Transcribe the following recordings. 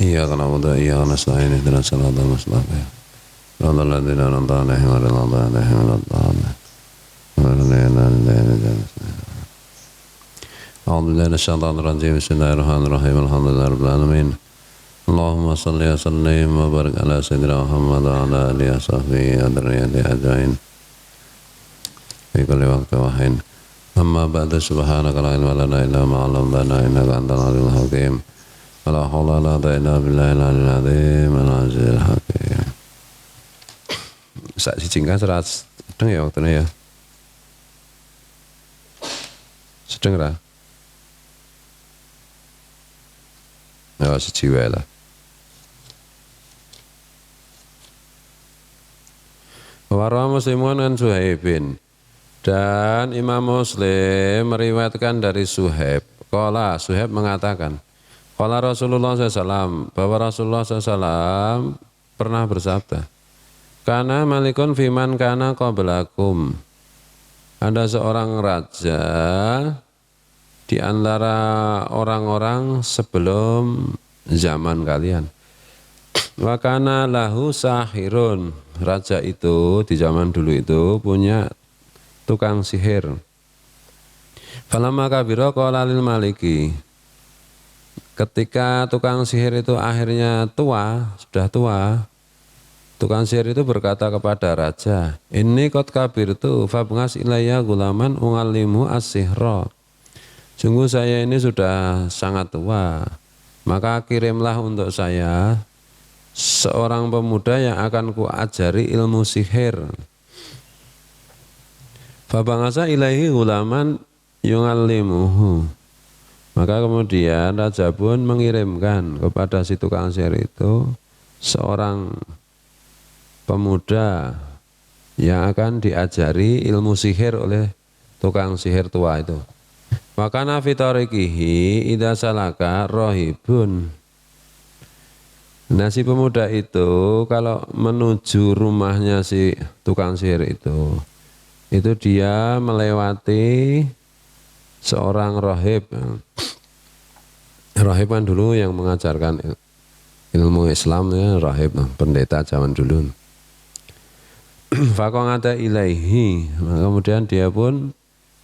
إياك نعبد وإياك نستعين اهدنا الصراط المستقيم صراط الذين أنعمت عليهم غير المغضوب عليهم ولا الضالين أعوذ بالله من الشيطان الرجيم بسم الله الرحمن الرحيم الحمد لله رب العالمين اللهم صل وسلم وبارك على سيدنا محمد وعلى آله وصحبه وذريته أجمعين في كل وقت وحين أما بعد سبحانك لا علم لنا إلا ما علمتنا إنك أنت العليم الحكيم ولا حول ولا قوة إلا بالله العلي العظيم العزيز الحكيم. Sak sijingkan serat sedeng ya waktunya ya. Sedeng lah. Ya sejiwa lah. Warwa Muslimun an Suhaibin. Dan Imam Muslim meriwayatkan dari Suhaib. Qala Suhaib mengatakan, qala Rasulullah SAW, bahwa Rasulullah SAW pernah bersabda, kana malikun fiman kana qablakum. Ada seorang raja di antara orang-orang sebelum zaman kalian. Wa kana lahu sahirun. Raja itu di zaman dulu itu punya tukang sihir. Falamma kabira qala lil maliki. Ketika tukang sihir itu akhirnya tua, sudah tua, tukang sihir itu berkata kepada raja, "Inni qad kabirtu fabghas ilayya gulaman ungallimu as-sihra." Sungguh saya ini sudah sangat tua, maka kirimlah untuk saya seorang pemuda yang akan kuajari ilmu sihir. Fabangasa ilaihi gulaman yungallimuhu. Maka kemudian raja pun mengirimkan kepada si tukang sihir itu seorang pemuda yang akan diajari ilmu sihir oleh tukang sihir tua itu. Makana fitarikihi idza salaka rohibun. Nah si pemuda itu kalau menuju rumahnya si tukang sihir itu dia melewati seorang rohib. Rohib kan dulu yang mengajarkan ilmu Islam ya, rohib, pendeta zaman dulu. Faqangata ilaihi, kemudian dia pun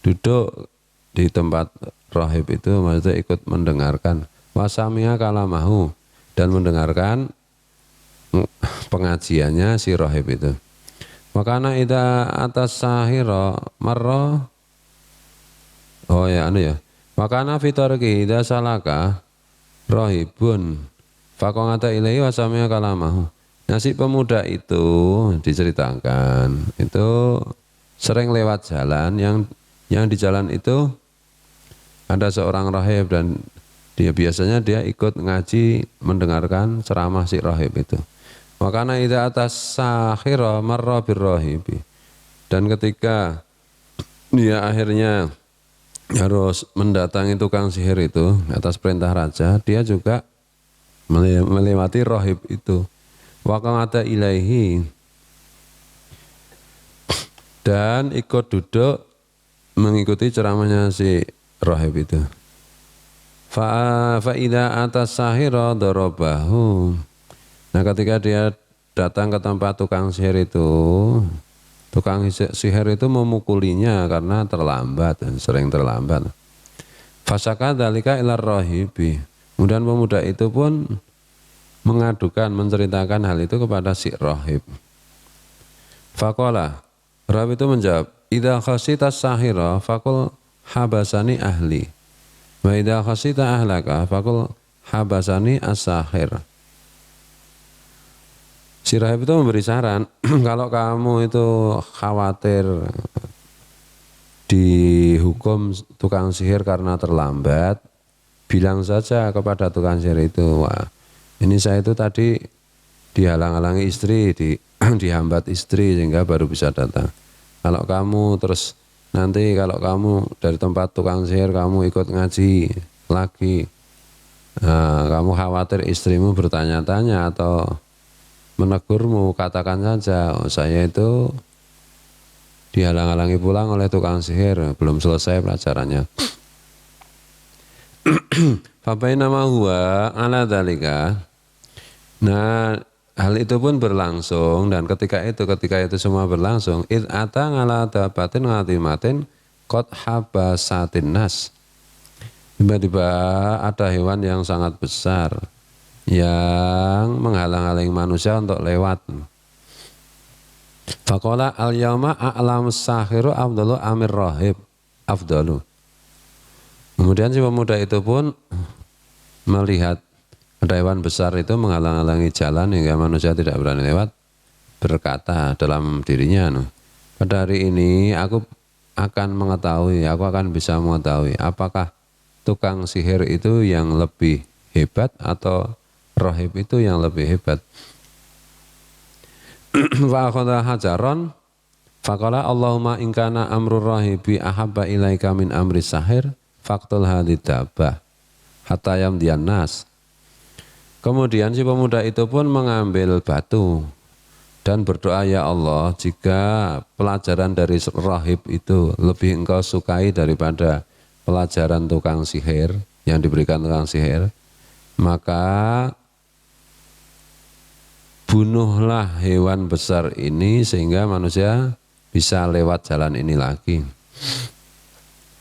duduk di tempat rohib itu, maksudnya ikut mendengarkan wasamia kalamahu dan mendengarkan pengajiannya si rohib itu. Makana ida atas sahira marra. Oh ya anu ya. Makana fitarki ida salaka rohibun faqangata ilaihi wasamia kalamahu. Nah si pemuda itu diceritakan itu sering lewat jalan yang di jalan itu ada seorang rahib dan biasanya dia ikut ngaji mendengarkan ceramah si rahib itu. Makana idza atas sahira marra birrahibi. Dan ketika dia akhirnya harus mendatangi tukang sihir itu atas perintah raja, dia juga melewati rahib itu. Waqa'ata ilaihi dan ikut duduk mengikuti ceramahnya si rahib itu. Fa idza atas sahira darabahu. Nah ketika dia datang ke tempat tukang sihir itu, tukang sihir itu memukulinya karena terlambat, sering terlambat. Fasaka dzalika ila rahibi. Kemudian pemuda itu pun mengadukan, menceritakan hal itu kepada si rahib. Faqala, rahib itu menjawab, idza khasita sahira faqul habasani ahli. Wa idza khasita ahlaka faqul habasani as-sahir. Si rahib itu memberi saran, kalau kamu itu khawatir dihukum tukang sihir karena terlambat, bilang saja kepada tukang sihir itu, wah ini saya itu tadi dihalang-halangi istri, dihambat istri sehingga baru bisa datang. Kalau kamu terus nanti kalau kamu dari tempat tukang sihir kamu ikut ngaji lagi, nah, kamu khawatir istrimu bertanya-tanya atau menegurmu, katakan saja, oh, saya itu dihalang-halangi pulang oleh tukang sihir, belum selesai pelajarannya. Fabainama huwa ala dzalika. Nah, hal itu pun berlangsung dan ketika itu semua berlangsung, id ata ngala dabatin ngatimatin qad habasatin nas. Tiba-tiba ada hewan yang sangat besar yang menghalang-halangi manusia untuk lewat. Faqala al-yauma a'lamus sahiru afdalu amir rahib afdalu. Kemudian si pemuda itu pun melihat ada hewan besar itu menghalang-halangi jalan hingga manusia tidak berani lewat, berkata dalam dirinya, pada hari ini aku akan bisa mengetahui apakah tukang sihir itu yang lebih hebat atau rahib itu yang lebih hebat. Wa akhadha hajaron faqala Allahumma in kana amrur rahibi ahabba ilaika min amri sahir faqtul hadidabah hatta yamdiyan nas. Kemudian si pemuda itu pun mengambil batu dan berdoa, ya Allah, jika pelajaran dari rahib itu lebih engkau sukai daripada pelajaran tukang sihir yang diberikan tukang sihir, maka bunuhlah hewan besar ini sehingga manusia bisa lewat jalan ini lagi.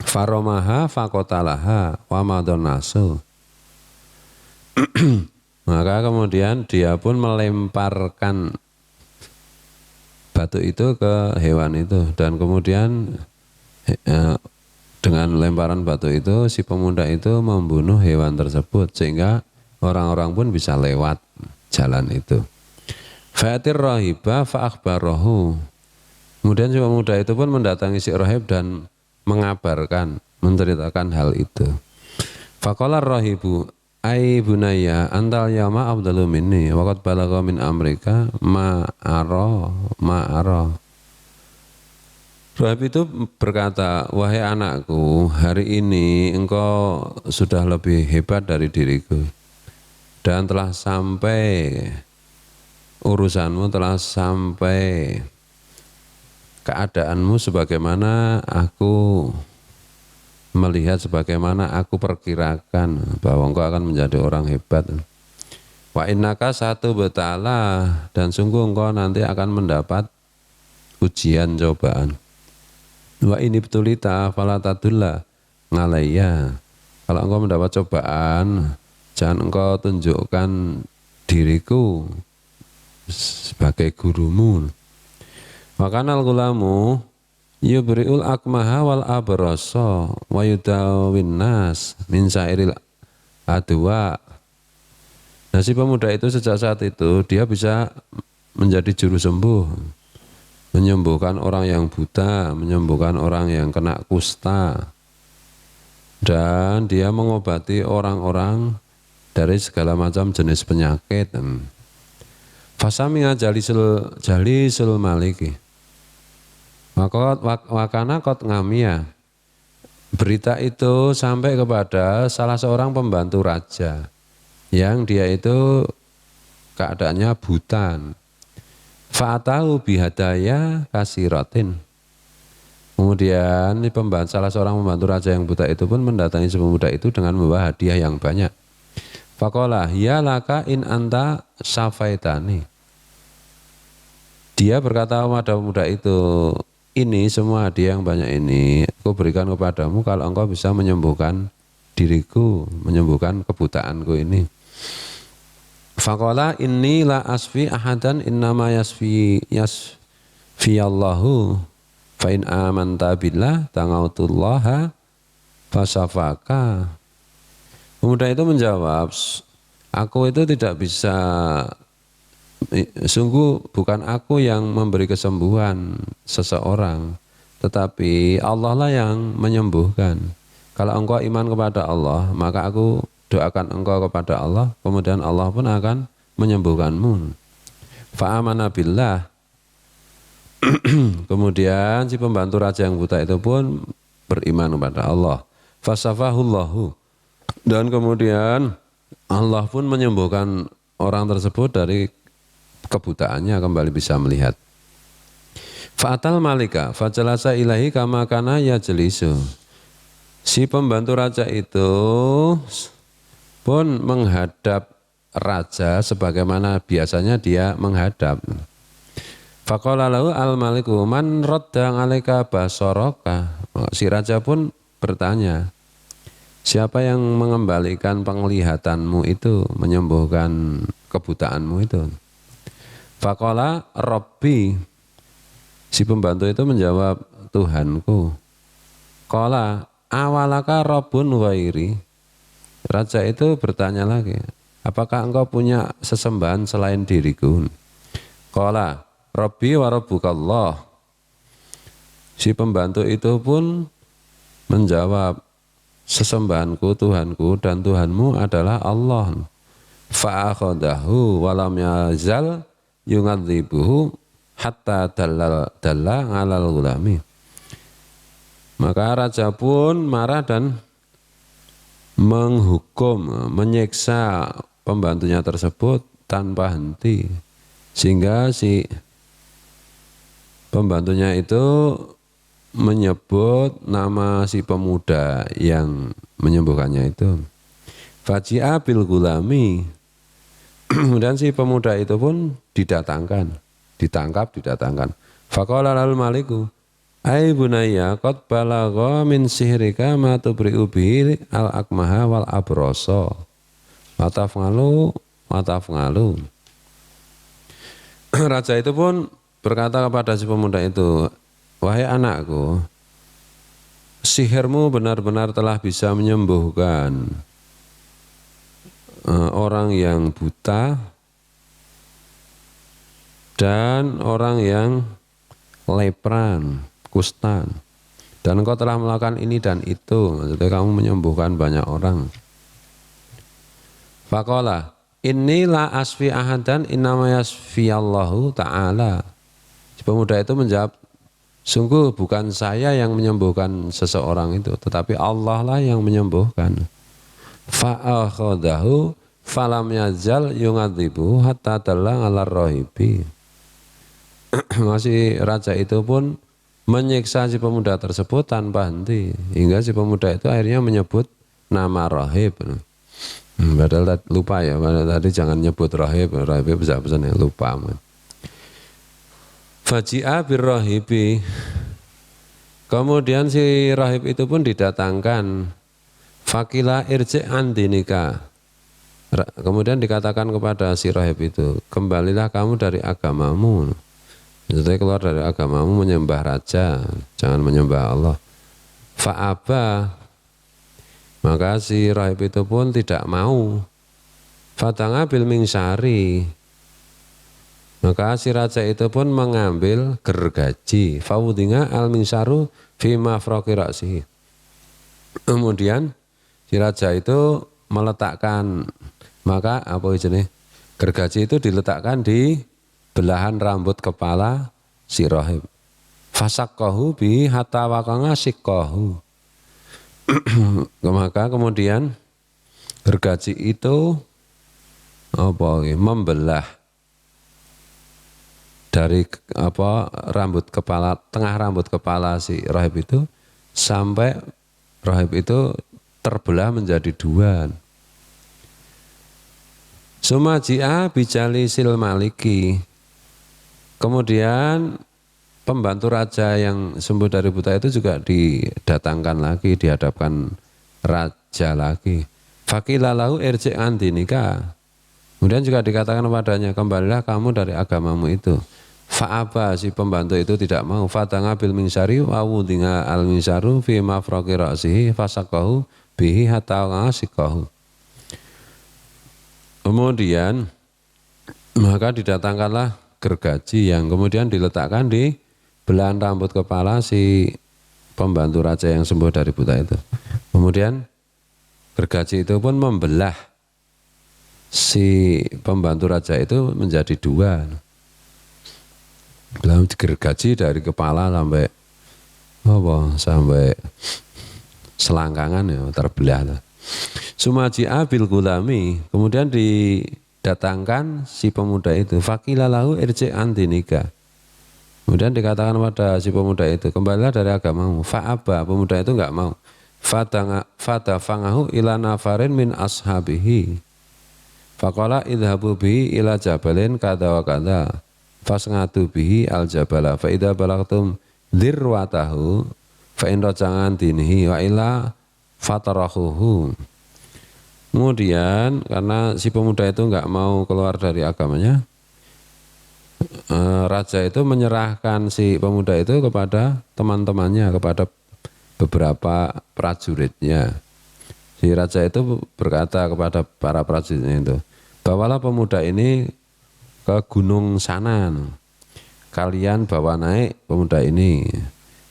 Faromaha fakotalaha wamadonasu. Maka kemudian dia pun melemparkan batu itu ke hewan itu dan kemudian dengan lemparan batu itu si pemuda itu membunuh hewan tersebut sehingga orang-orang pun bisa lewat jalan itu. Fatir rahiba fa'akhbarahu. Kemudian si pemuda itu pun mendatangi si rahib dan mengabarkan, menceritakan hal itu. Faqala rahibu ai bunayya antal yama afdalu minni waqad balagha min amrika ma ara. Rahib itu berkata, wahai anakku, hari ini engkau sudah lebih hebat dari diriku dan telah sampai urusanmu, telah sampai keadaanmu sebagaimana aku melihat, sebagaimana aku perkirakan bahwa engkau akan menjadi orang hebat. Wa innaka satu betala, dan sungguh engkau nanti akan mendapat ujian cobaan. Wa ini betulita falatadullah ngalayya. Kalau engkau mendapat cobaan, jangan engkau tunjukkan diriku sebagai gurumu. Makanal gulamu yubri'ul akmaha wal abrasa wa yudawin nas min sairil adwa. Nah, si pemuda itu sejak saat itu dia bisa menjadi juru sembuh, menyembuhkan orang yang buta, menyembuhkan orang yang kena kusta, dan dia mengobati orang-orang dari segala macam jenis penyakit. Fasami'a jalisul maliki wakana kot ngamia. Berita itu sampai kepada salah seorang pembantu raja yang dia itu keadaannya buta. Fa'atahu bihadaya kasiratin. Kemudian salah seorang pembantu raja yang buta itu pun mendatangi si pemuda itu dengan membawa hadiah yang banyak. Faqala ya laka in anta safaitani. Dia berkata kepada pemuda itu, ini semua hadiah yang banyak ini aku berikan kepadamu kalau engkau bisa menyembuhkan diriku, menyembuhkan kebutaanku ini. Faqala inni la asfi ahadan innama yasfiyallahu fa in amanta billah tangautullaha fasafaka. Pemuda itu menjawab, aku itu tidak bisa, sungguh bukan aku yang memberi kesembuhan seseorang, tetapi Allah lah yang menyembuhkan. Kalau engkau iman kepada Allah, maka aku doakan engkau kepada Allah, kemudian Allah pun akan menyembuhkanmu. Fa'amana billah. Kemudian si pembantu raja yang buta itu pun beriman kepada Allah. Fasafahullahu. Dan kemudian Allah pun menyembuhkan orang tersebut dari kebutaannya, kembali bisa melihat. Fa'atal malika fajalasa ilahi kama kana yajlisu. Si pembantu raja itu pun menghadap raja sebagaimana biasanya dia menghadap. Faqala lahu al-maliku man radda 'alaika basaraka. Si raja pun bertanya, siapa yang mengembalikan penglihatanmu itu, menyembuhkan kebutaanmu itu? Faqala Rabbi. Si pembantu itu menjawab, Tuhanku. Qala awalaka Rabbun ghairi. Raja itu bertanya lagi, apakah engkau punya sesembahan selain diriku? Qala Rabbi wa rabbukallah. Si pembantu itu pun menjawab, sesembahanku Tuhanku dan Tuhanmu adalah Allah. Fa'akhadahu walam yazal yungadzibuhu hatta dalla 'alal gulami. Maka raja pun marah dan menghukum, menyiksa pembantunya tersebut tanpa henti, sehingga si pembantunya itu menyebut nama si pemuda yang menyembuhkannya itu. Faji'a bil gulami. Kemudian si pemuda itu pun didatangkan, didatangkan. Faqala lal maliku, ai bunayya qad balagha min sihrika ma tubri'u bihi al akmaha wal abrasa. Watafngalu. Raja itu pun berkata kepada si pemuda itu, wahai anakku, sihirmu benar-benar telah bisa menyembuhkan orang yang buta dan orang yang lepran, kustan. Dan engkau telah melakukan ini dan itu, maksudnya kamu menyembuhkan banyak orang. Faqala inni la asfi ahadan innama yasfiyallahu ta'ala. Si pemuda itu menjawab, sungguh bukan saya yang menyembuhkan seseorang itu, tetapi Allah lah yang menyembuhkan. Fa'akhadahu falam yazal yungadzibu hatta dalla 'alar rahibi. Masih raja itu pun menyiksa si pemuda tersebut tanpa henti, hingga si pemuda itu akhirnya menyebut nama rahib. Padahal lupa ya, padahal tadi jangan nyebut rahib bisa pesan ya, lupa. Faji'a bir rahibi. Kemudian si rahib itu pun didatangkan. Fakila irji' an dinika. Kemudian dikatakan kepada si rahib itu, kembalilah kamu dari agamamu. Jadi keluar dari agamamu menyembah raja, jangan menyembah Allah. Fa'aba. Maka si rahib itu pun tidak mau. Fatanga bil mingsari. Maka si raja itu pun mengambil gergaji. Fawudinga al mingsaru fi mafraqi ra'sihi. Kemudian si raja itu meletakkan, maka apa jenis gergaji itu diletakkan di belahan rambut kepala si rahib. Fasaqahu bi hatta waqanga siqqahu. Maka kemudian gergaji itu membelah dari rambut kepala, tengah rambut kepala si rahib itu sampai rahib itu terbelah menjadi dua. Sumaji'a bijali sil maliki. Kemudian pembantu raja yang sembuh dari buta itu juga didatangkan lagi, dihadapkan raja lagi. Faqila lahu irji' an dinika. Kemudian juga dikatakan kepadanya, kembalilah kamu dari agamamu itu. Fa'aba, si pembantu itu tidak mau. Fatanga bil mingsari wa wudinga al mingsaru fi mafraqi ra'sihi fasaqahu bihi hatta ngasikahu. Kemudian maka didatangkanlah gergaji yang kemudian diletakkan di belahan rambut kepala si pembantu raja yang sembuh dari buta itu. Kemudian gergaji itu pun membelah si pembantu raja itu menjadi dua. Belah gergaji dari kepala sampai selangkangan ya terbelah. Sumaji'a bil gulami. Kemudian didatangkan si pemuda itu. Faqila lahu irji' an dinika. Kemudian dikatakan pada si pemuda itu, kembalilah dari agamamu. Fa'aba, pemuda itu enggak mau. Fadafangahu ila nafarin min ashabihi. Faqala idhabu bihi ila jabalin kada wa kada fasngadu bihi al jabala fa idza balagtum dzirwatahu fa in rajangan dinihi wa ila fatarahuhu. Kemudian karena si pemuda itu enggak mau keluar dari agamanya, raja itu menyerahkan si pemuda itu kepada teman-temannya, kepada beberapa prajuritnya. Si raja itu berkata kepada para prajuritnya itu, bawalah pemuda ini ke gunung sana, kalian bawa naik pemuda ini.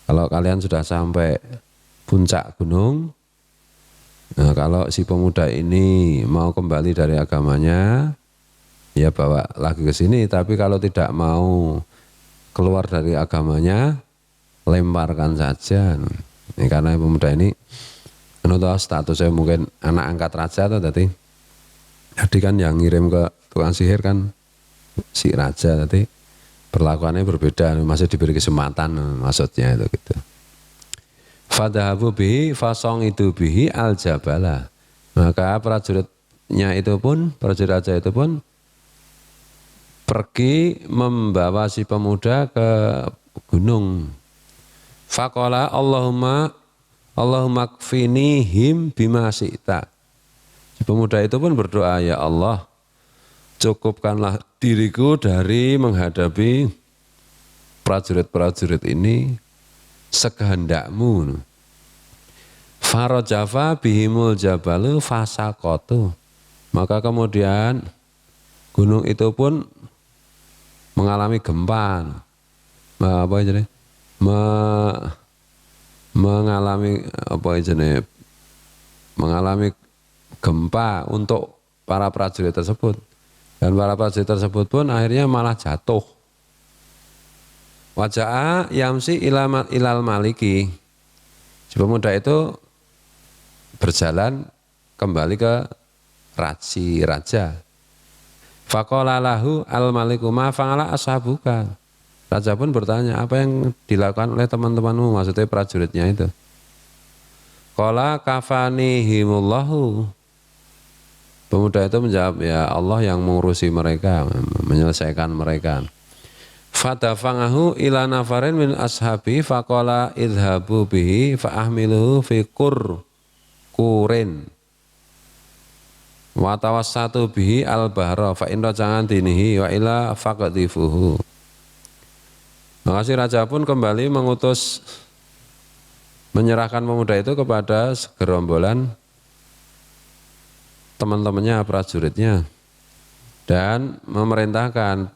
Kalau kalian sudah sampai puncak gunung, nah kalau si pemuda ini mau kembali dari agamanya, ya bawa lagi ke sini. Tapi kalau tidak mau keluar dari agamanya, lemparkan saja. Ini karena pemuda ini statusnya mungkin anak angkat raja atau tadi. Jadi kan yang ngirim ke tukang sihir kan si raja, tadi perlakuannya berbeda, masih diberi kesempatan maksudnya itu gitu. Fadhahabu bihi fasong itu bihi al jabala. Maka prajuritnya itu pun, prajurit raja itu pun pergi membawa si pemuda ke gunung. Faqala Allahumma kfinihim bima syi'ta. Si pemuda itu pun berdoa, ya Allah, cukupkanlah diriku dari menghadapi prajurit-prajurit ini sekehendakmu. Farajafa bihimul jabalu fasakotu. Maka kemudian gunung itu pun mengalami gempa. Apa ini? Mengalami gempa untuk para prajurit tersebut, dan para prajurit tersebut pun akhirnya malah jatuh. Waja'a yamsi ilal maliki. Si pemuda itu berjalan kembali ke raja. Faqala lahu al maliku ma fa'ala ashabuka. Raja pun bertanya, apa yang dilakukan oleh teman-temanmu, maksudnya prajuritnya itu. Qala kafanihimullahu. Pemuda itu menjawab, ya Allah yang mengurusi mereka, menyelesaikan mereka. Fadafangahu ila nafarin min ashabi faqala idhabu bihi fa'ahmiluhu fi kurin wa tawassatu bihi al bahra fa in rajangan dinihi wa ila faqdifuhu. Maka si raja pun kembali mengutus, menyerahkan pemuda itu kepada segerombolan teman-temannya, prajuritnya, dan memerintahkan,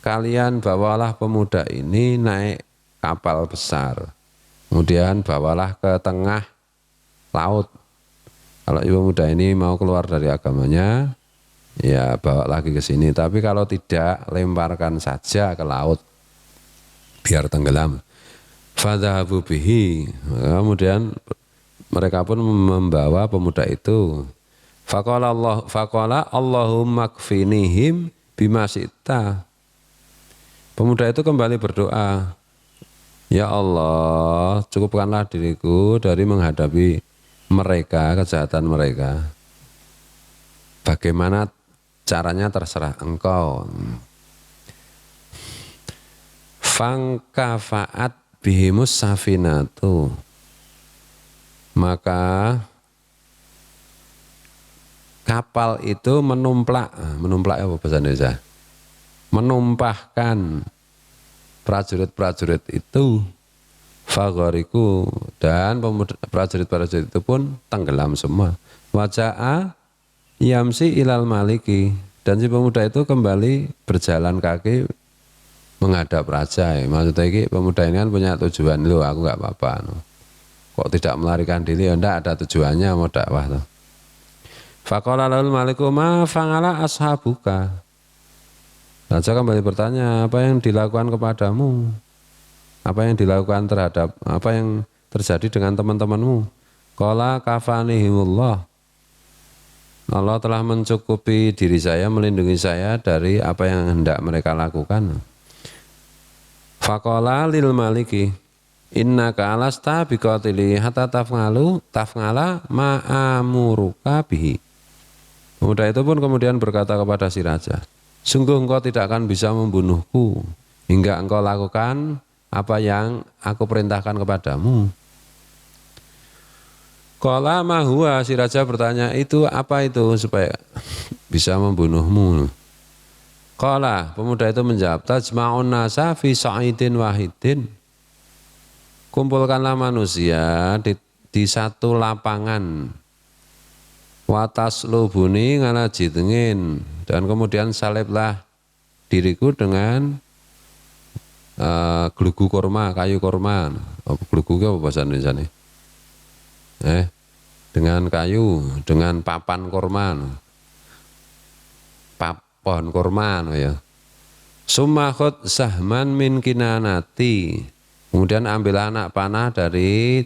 kalian bawalah pemuda ini naik kapal besar, kemudian bawalah ke tengah laut. Kalau ibu muda ini mau keluar dari agamanya, ya bawa lagi ke sini. Tapi kalau tidak, lemparkan saja ke laut, biar tenggelam. Fadhahabu bihi. Kemudian mereka pun membawa pemuda itu. Faqala Allahumma kfinihim bima syi'ta. Pemuda itu kembali berdoa, ya Allah, cukupkanlah diriku dari menghadapi mereka, kejahatan mereka. Bagaimana caranya terserah engkau. Fangkafaat bihimus safinatu. Maka kapal itu menumplak apa bahasa Indonesia? Menumpahkan prajurit-prajurit itu, fagoriku, dan prajurit-prajurit itu pun tenggelam semua. Waja'a yamsi ilal maliki, dan si pemuda itu kembali berjalan kaki menghadap raja. Maksudnya ini pemuda ini kan punya tujuan, loh aku nggak apa-apa, kok tidak melarikan diri, ya enggak, ada tujuannya mau dakwah tuh. Faqala lahul maliku ma fa'ala ashabuka. Raja kembali bertanya, apa yang dilakukan kepadamu? Apa yang dilakukan terhadap, apa yang terjadi dengan teman-temanmu? Qala kafanihimullah. Allah telah mencukupi diri saya, melindungi saya dari apa yang hendak mereka lakukan. Faqala lil maliki, innaka alasta biqatili hatta taf'ala ma'amuruka bihi. Pemuda itu pun kemudian berkata kepada si raja, sungguh engkau tidak akan bisa membunuhku hingga engkau lakukan apa yang aku perintahkan kepadamu. Qala ma huwa, si raja bertanya, itu apa itu supaya bisa membunuhmu? Qala, pemuda itu menjawab, tajma'un nasa fi sa'idin wahidin. Kumpulkanlah manusia di satu lapangan. Watas lubuni ngalaji tengin, dan kemudian saliblah diriku dengan glugu korma, kayu korma. Glugu apa bahasa Indonesia nih? Dengan kayu, dengan papan korma, pohon korma ya. Sumakhot sahman min kinanati. Kemudian ambil anak panah dari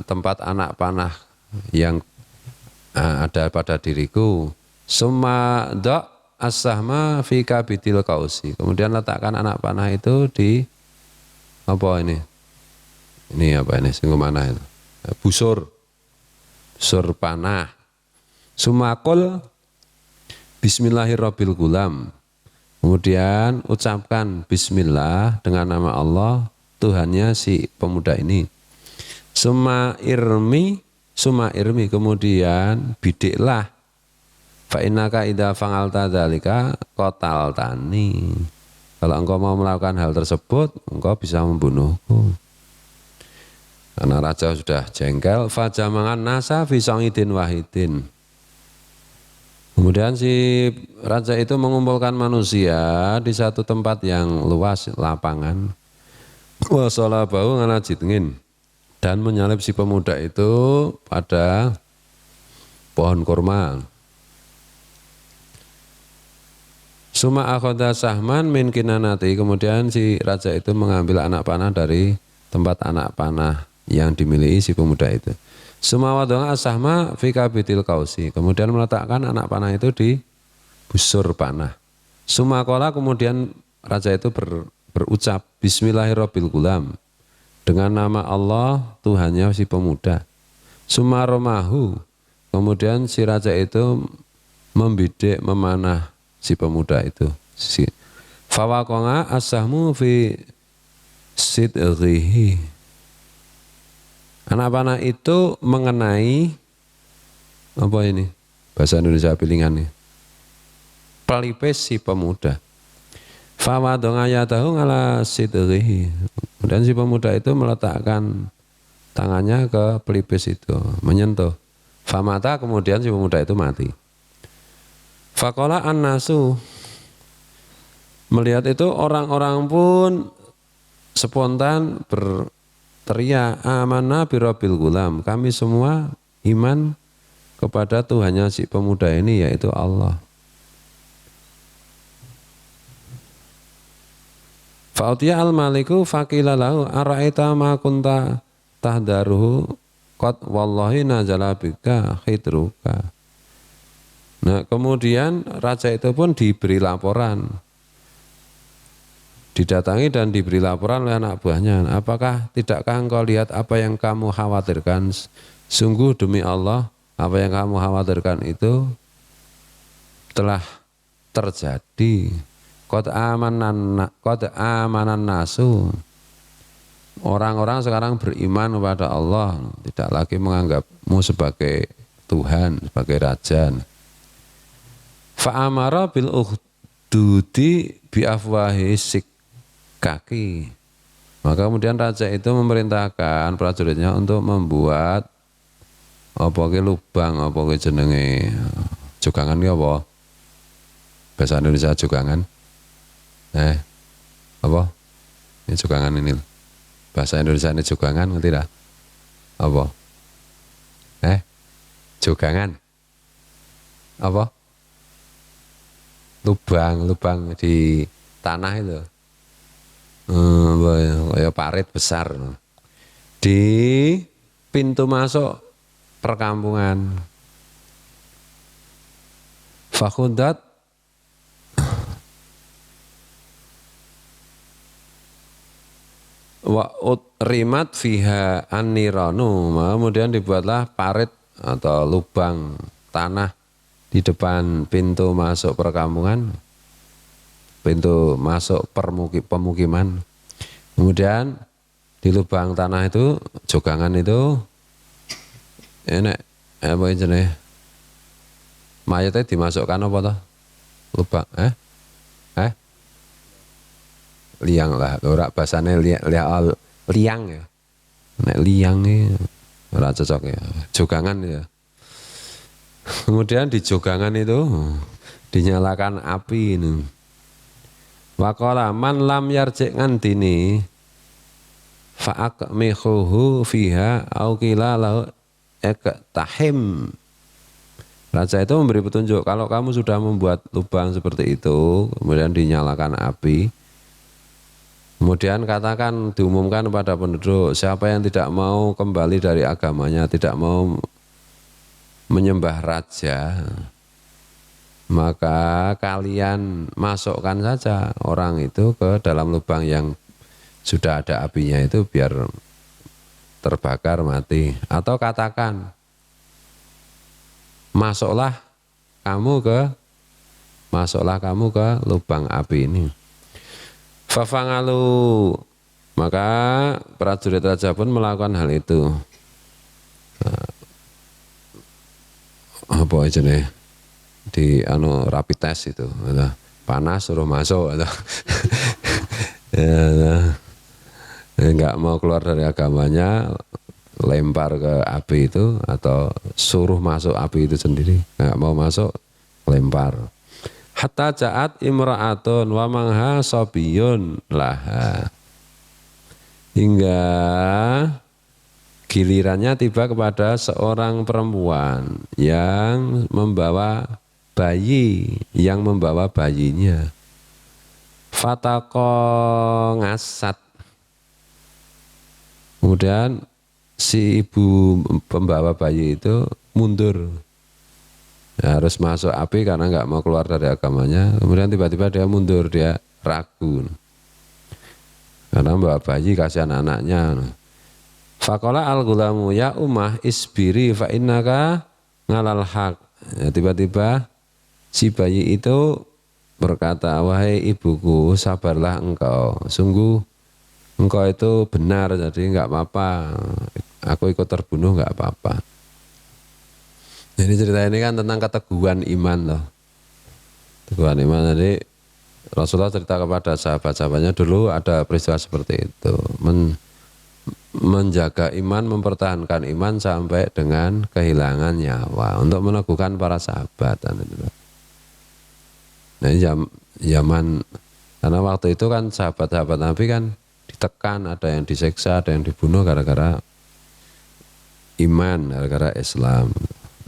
tempat anak panah yang ada pada diriku. Summa dok as-sahma fi kabidil kausi. Kemudian letakkan anak panah itu di apa ini? Ini apa ini? Singgung mana itu? Busur panah. Sumakul bismillahirrahmanirrahim. Kemudian ucapkan bismillah dengan nama Allah Tuhannya si pemuda ini. Suma irmi, kemudian bidiklah. Fa innaka idza fa'alta dzalika qataltani. Kalau engkau mau melakukan hal tersebut, engkau bisa membunuhku. Karena raja sudah jengkel, fajamangan nasa fi sa'idin wahidin. Kemudian si raja itu mengumpulkan manusia di satu tempat yang luas, lapangan. Wa salabahu ngala jitngin, dan menyalib si pemuda itu pada pohon kurma. Suma akhoda sahman min kinanati, kemudian si raja itu mengambil anak panah dari tempat anak panah yang dimiliki si pemuda itu. Suma wadonga asahma fi kabitil kausi, kemudian meletakkan anak panah itu di busur panah. Suma kola, kemudian raja itu berucap bismillahirrahmanirrahim, dengan nama Allah Tuhannya si pemuda. Suma romahu, kemudian si raja itu membidik memanah si pemuda itu. Fawakonga asahmu fi sidrihi, anak panah itu mengenai apa ini? Bahasa Indonesia pilingan nih. Pelipis si pemuda. Fawadonga yatahu ngala sidrihi. Kemudian si pemuda itu meletakkan tangannya ke pelipis itu, menyentuh. Famata, kemudian si pemuda itu mati. Fakola an-nasu, melihat itu orang-orang pun spontan teriak, amanah birabbil gulam, kami semua iman kepada Tuhannya si pemuda ini, yaitu Allah. Fa'utiyah al-maliku faqila lahu ara'aita ma kunta tahdaruhu qad wallahi nazala bika khidruka. Nah, kemudian raja itu pun diberi laporan, didatangi dan diberi laporan oleh anak buahnya. Apakah tidakkah engkau lihat apa yang kamu khawatirkan? Sungguh demi Allah, apa yang kamu khawatirkan itu telah terjadi. Qad amanan nasu. Orang-orang sekarang beriman kepada Allah, tidak lagi menganggapmu sebagai Tuhan, sebagai raja. Fa'amara bil ukhdudi bi afwahi kaki. Maka kemudian raja itu memerintahkan prajuritnya untuk membuat apa ke lubang, apa ke jenenge jugangan ki apa? Bahasa Indonesia jugangan. Apa? Ini jugangan ini. Bahasa Indonesia ini jugangan, ngerti dah? Apa? Jugangan. Apa? Lubang di tanah itu. Kayak parit besar di pintu masuk perkampungan. Fakhudat wa utrimat fiha an-niranu, kemudian dibuatlah parit atau lubang tanah di depan pintu masuk perkampungan, pintu masuk pemukiman. Kemudian di lubang tanah itu, jogangan itu, enek apa jenis mayatnya dimasukkan apa toh? Lubang, liang lah, ora basane liang ya. Nek liang ini ora cocok ya, jogangan ya. Kemudian di jogangan itu dinyalakan api ini. Waqala man lam yarji' ngantini fa'aqmihuhu fiha au qila lahu iktahim. Raja itu memberi petunjuk, kalau kamu sudah membuat lubang seperti itu, kemudian dinyalakan api, kemudian katakan, diumumkan kepada penduduk, siapa yang tidak mau kembali dari agamanya, tidak mau menyembah raja, maka kalian masukkan saja orang itu ke dalam lubang yang sudah ada apinya itu biar terbakar mati. Atau katakan, masuklah kamu ke lubang api ini. Fafangalu, maka prajurit raja pun melakukan hal itu. Apa aja nih di rapid test itu, panas suruh masuk, nggak mau keluar dari agamanya, lempar ke api itu atau suruh masuk api itu sendiri, nggak mau masuk lempar. Hatta ja'at imra'atun wa mangha sobiyun laha, hingga gilirannya tiba kepada seorang perempuan yang membawa bayi, yang membawa bayinya. Fataqo ngasat. Kemudian si ibu pembawa bayi itu mundur. Ya, harus masuk api karena nggak mau keluar dari agamanya. Kemudian tiba-tiba dia mundur, dia ragu. Karena membawa bayi, kasihan anaknya. Faqala al-ghulamu ya ummah isbiri fa innaka ngalal haq. Ya, tiba-tiba si bayi itu berkata, wahai ibuku, sabarlah engkau. Sungguh engkau itu benar, jadi enggak apa-apa. Aku ikut terbunuh enggak apa-apa. Jadi cerita ini kan tentang keteguhan iman loh. Keteguhan iman, jadi Rasulullah cerita kepada sahabat-sahabatnya dulu ada peristiwa seperti itu. Menjaga iman, mempertahankan iman sampai dengan kehilangan nyawa untuk meneguhkan para sahabat. Nah, zaman karena waktu itu kan sahabat-sahabat Nabi kan ditekan, ada yang diseksa, ada yang dibunuh gara-gara iman, gara-gara Islam.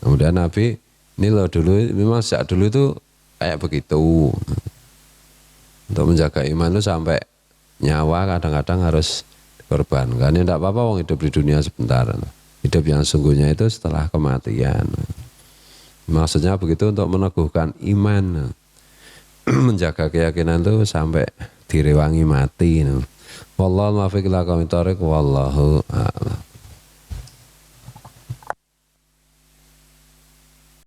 Kemudian Nabi ini loh dulu, memang sejak dulu itu kayak begitu. Untuk menjaga iman itu sampai nyawa kadang-kadang harus korbankan. Ya tidak apa-apa, wong hidup di dunia sebentar. Hidup yang sungguhnya itu setelah kematian. Maksudnya begitu untuk meneguhkan iman, menjaga keyakinan itu sampai direwangi mati. Wallahu muwaffiq ila aqwamit thoriq, wallahu a'lam.